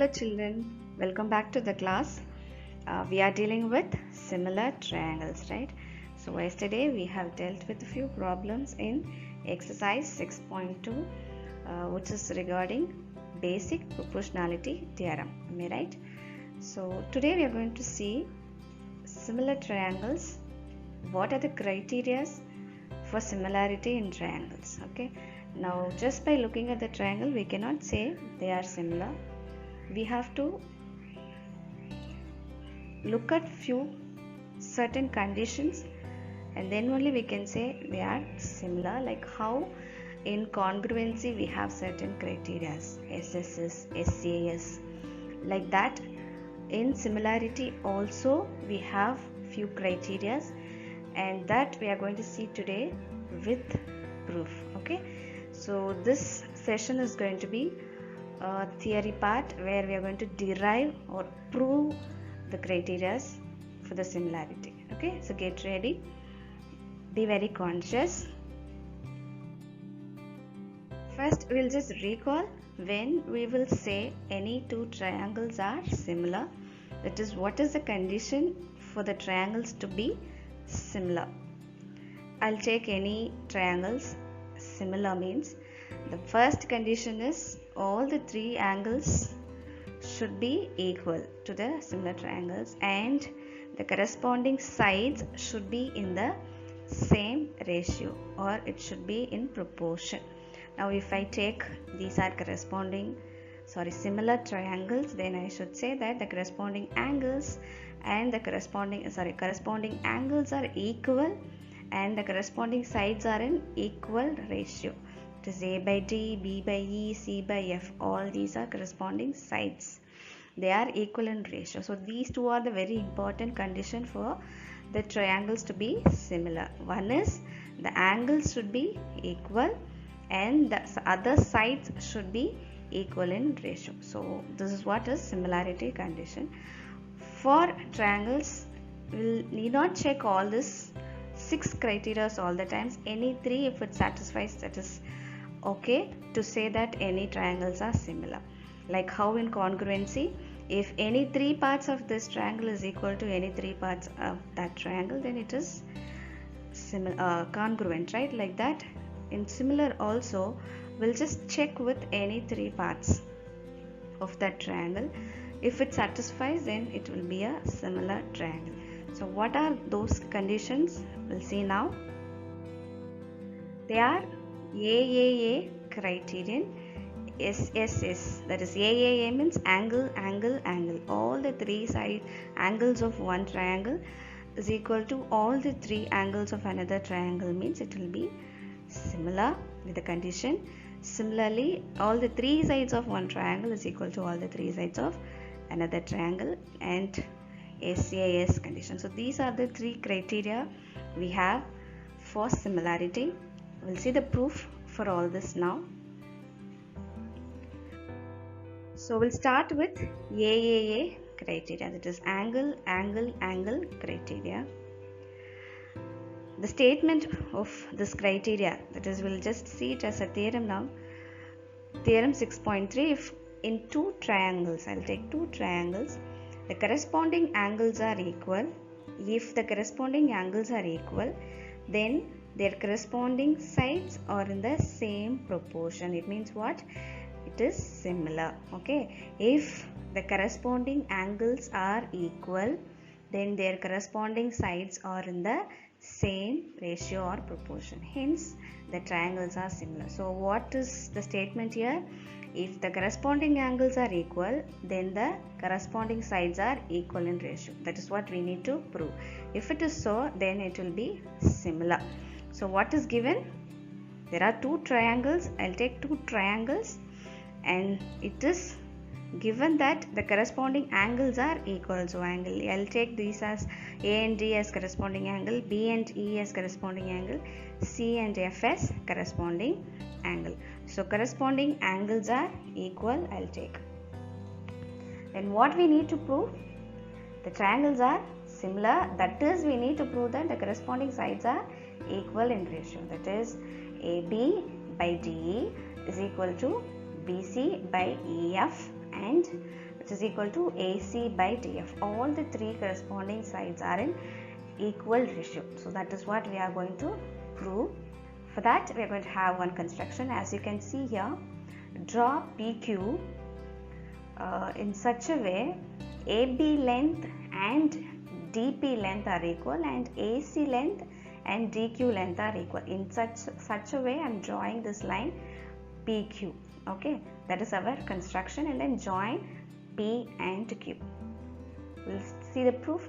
Hello children, welcome back to the class. We are dealing with similar triangles, right? So yesterday we have dealt with a few problems in exercise 6.2 which is regarding basic proportionality theorem, am I right? So today we are going to see similar triangles. What are the criteria for similarity in triangles? Okay, now just by looking at the triangle we cannot say they are similar. We have to look at few certain conditions and then only we can say they are similar, like how in congruency we have certain criteria, SSS, SAS, like that. In similarity also we have few criteria, and that we are going to see today with proof. Okay, so this session is going to be a theory part where we are going to derive or prove the criteria for the similarity. Okay, so get ready, be very conscious. First we'll just recall when we will say any two triangles are similar, that is what is the condition for the triangles to be similar. I'll take any triangles. Similar means the first condition is all the three angles should be equal to the similar triangles and the corresponding sides should be in the same ratio, or it should be in proportion. Now if I take these are similar triangles, then I should say that the corresponding angles and the corresponding angles are equal and the corresponding sides are in equal ratio. It is A by D, B by E, C by F. All these are corresponding sides. They are equal in ratio. So these two are the very important condition for the triangles to be similar. One is the angles should be equal and the other sides should be equal in ratio. So this is what is similarity condition. For triangles, we need not check all this 6 criteria all the times. Any 3, if it satisfies, that is okay to say that any triangles are similar. Like how in congruency, if any 3 parts of this triangle is equal to any 3 parts of that triangle, then it is congruent, right? Like that. In similar also, we'll just check with any 3 parts of that triangle. If it satisfies, then it will be a similar triangle. So what are those conditions? We'll see now. They are AAA criterion, SSS, that is AAA means angle, angle, angle. All the 3 side angles of one triangle is equal to all the 3 angles of another triangle, means it will be similar with the condition. Similarly, all the 3 sides of one triangle is equal to all the 3 sides of another triangle, and SAS condition. So these are the 3 criteria we have for similarity. We'll see the proof for all this now. So we'll start with AAA criteria, that is angle, angle, angle criteria. The statement of this criteria, that is, we'll just see it as a theorem now. Theorem 6.3, if in 2 triangles, I'll take 2 triangles, the corresponding angles are equal. If the corresponding angles are equal, then their corresponding sides are in the same proportion. It means what? It is similar. Okay. If the corresponding angles are equal, then their corresponding sides are in the same ratio or proportion. Hence, the triangles are similar. So, what is the statement here? If the corresponding angles are equal, then the corresponding sides are equal in ratio. That is what we need to prove. If it is so, then it will be similar. So, what is given? There are 2 triangles. I'll take 2 triangles, and it is given that the corresponding angles are equal. So I'll take these as A and D as corresponding angle, B and E as corresponding angle, C and F as corresponding angle. So corresponding angles are equal, I'll take. Then what we need to prove? The triangles are similar, that is we need to prove that the corresponding sides are equal in ratio. That is AB by DE is equal to BC by EF, and which is equal to AC by DF. All the three corresponding sides are in equal ratio. So that is what we are going to prove. For that, we are going to have one construction. As you can see here, draw PQ in such a way AB length and DP length are equal and AC length and DQ length are equal. In such a way, I am drawing this line PQ. Okay, that is our construction, and then join P and Q. We'll see the proof.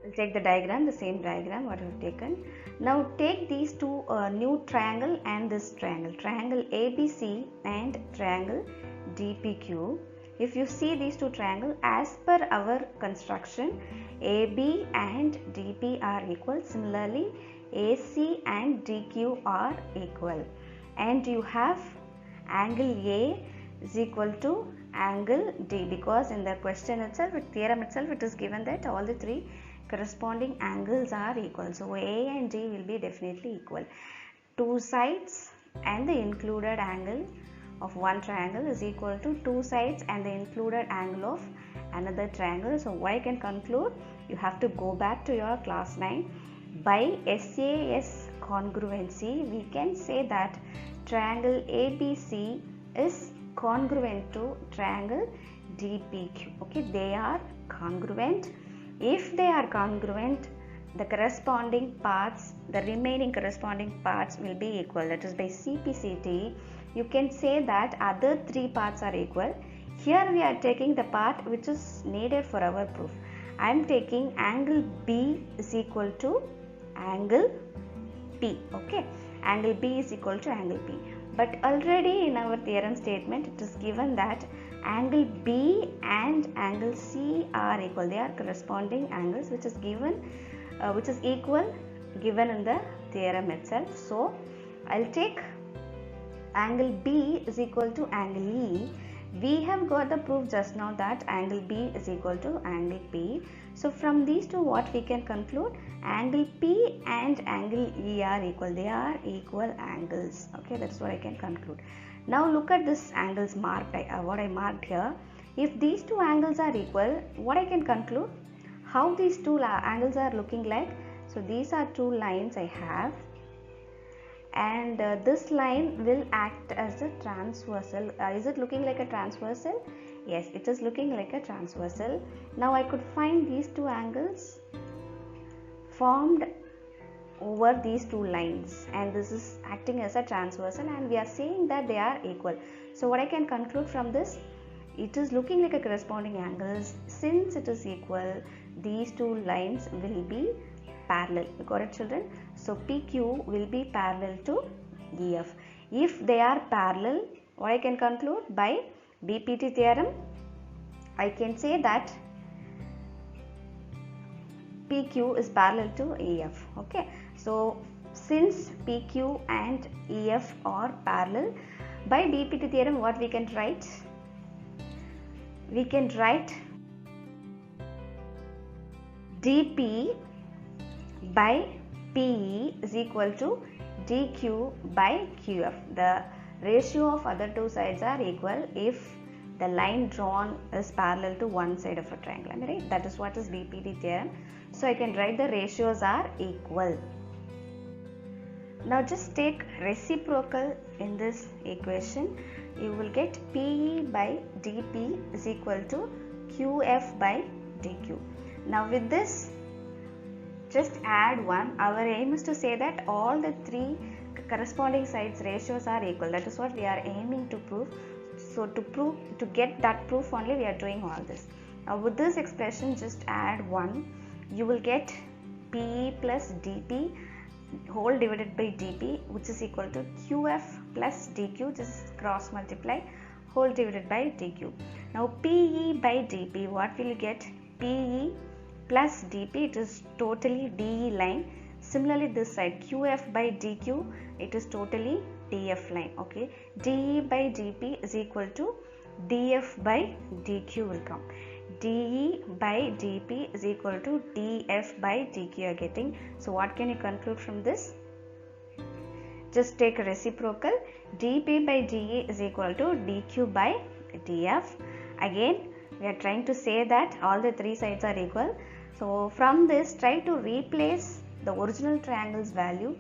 We'll take the diagram, the same diagram what we've taken. Now take these two new triangle and this triangle, triangle ABC and triangle DPQ. If you see these two triangles, as per our construction, AB and DP are equal. Similarly, AC and DQ are equal. And you have angle A is equal to angle D, because in the question itself, with theorem itself, it is given that all the three corresponding angles are equal. So A and D will be definitely equal. Two sides and the included angle of one triangle is equal to two sides and the included angle of another triangle. So what I can conclude, you have to go back to your class 9. By SAS congruency, we can say that triangle ABC is congruent to triangle DPQ. Okay, they are congruent. If they are congruent, the corresponding parts, the remaining corresponding parts will be equal. That is, by CPCT, you can say that other three parts are equal. Here we are taking the part which is needed for our proof. I am taking angle B is equal to angle P. Okay, angle B is equal to angle P. But already in our theorem statement, it is given that angle B and angle C are equal. They are corresponding angles which is given, which is equal given in the theorem itself. So I'll take angle B is equal to angle E. We have got the proof just now that angle B is equal to angle P. So from these two, what we can conclude, angle P and angle E are equal. They are equal angles. Okay, that's what I can conclude. Now look at this angles marked, what I marked here. If these two angles are equal, what I can conclude, how these two angles are looking like. So these are two lines I have, and this line will act as a transversal. Is it looking like a transversal? Yes, it is looking like a transversal. Now I could find these two angles formed over these two lines, and this is acting as a transversal, and we are saying that they are equal. So what I can conclude from this, it is looking like a corresponding angles. Since it is equal, these two lines will be parallel. You got it, children? So PQ will be parallel to EF. If they are parallel, what I can conclude, by BPT theorem, I can say that PQ is parallel to EF. Okay, so since PQ and EF are parallel, by BPT theorem, what we can write? We can write DP by PE is equal to DQ by QF. The ratio of other two sides are equal if the line drawn is parallel to one side of a triangle. Am I right? That is what is BPT theorem. So I can write the ratios are equal. Now just take reciprocal in this equation. You will get PE by DP is equal to QF by DQ. Now with this, just add 1. Our aim is to say that all the three corresponding sides ratios are equal. That is what we are aiming to prove. So to get that proof only, we are doing all this. Now with this expression, just add 1. You will get PE plus DP whole divided by DP, which is equal to QF plus DQ, just cross multiply, whole divided by DQ. Now PE by DP, what will you get? PE plus DP, it is totally DE line. Similarly this side, QF by DQ, it is totally DF line. Okay, DE by DP is equal to DF by DQ will come. DE by DP is equal to DF by DQ you are getting. So what can you conclude from this? Just take a reciprocal. DP by DE is equal to DQ by DF. Again, we are trying to say that all the three sides are equal. So from this, try to replace the original triangle's value.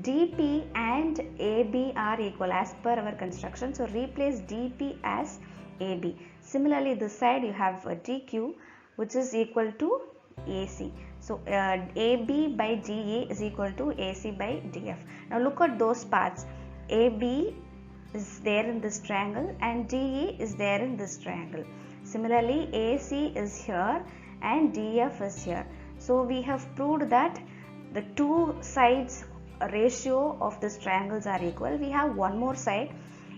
DP and AB are equal as per our construction. So replace DP as AB. Similarly, this side you have a DQ, which is equal to AC. So AB by DA is equal to AC by DF. Now look at those parts. AB is there in this triangle and DE is there in this triangle. Similarly, AC is here and DF is here. So we have proved that the two sides ratio of these triangles are equal. We have one more side.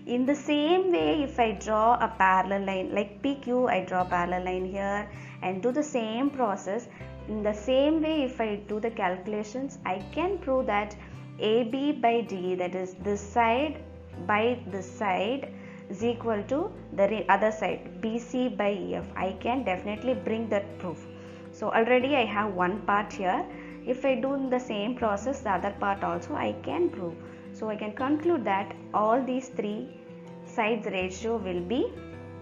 In the same way, if I draw a parallel line like PQ, I draw a parallel line here and do the same process. In the same way, if I do the calculations, I can prove that AB by DE, that is this side by this side, is equal to the other side BC by EF. I can definitely bring that proof. So already I have one part here. If I do the same process, the other part also I can prove. So I can conclude that all these three sides ratio will be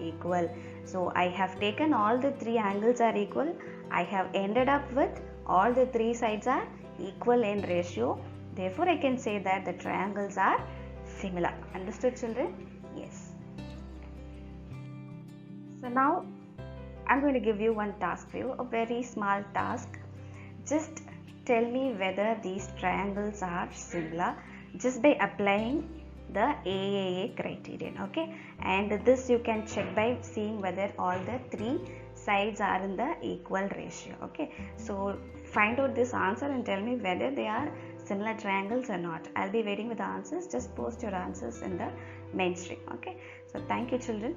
equal. So I have taken all the three angles are equal. I have ended up with all the three sides are equal in ratio. Therefore, I can say that the triangles are similar. Understood, children? Yes. So now I'm going to give you one task for you, a very small task. Just tell me whether these triangles are similar just by applying the AAA criterion, okay? And this you can check by seeing whether all the three sides are in the equal ratio, okay? So find out this answer and tell me whether they are similar triangles or not. I'll be waiting with the answers. Just post your answers in the mainstream, okay? So thank you, children.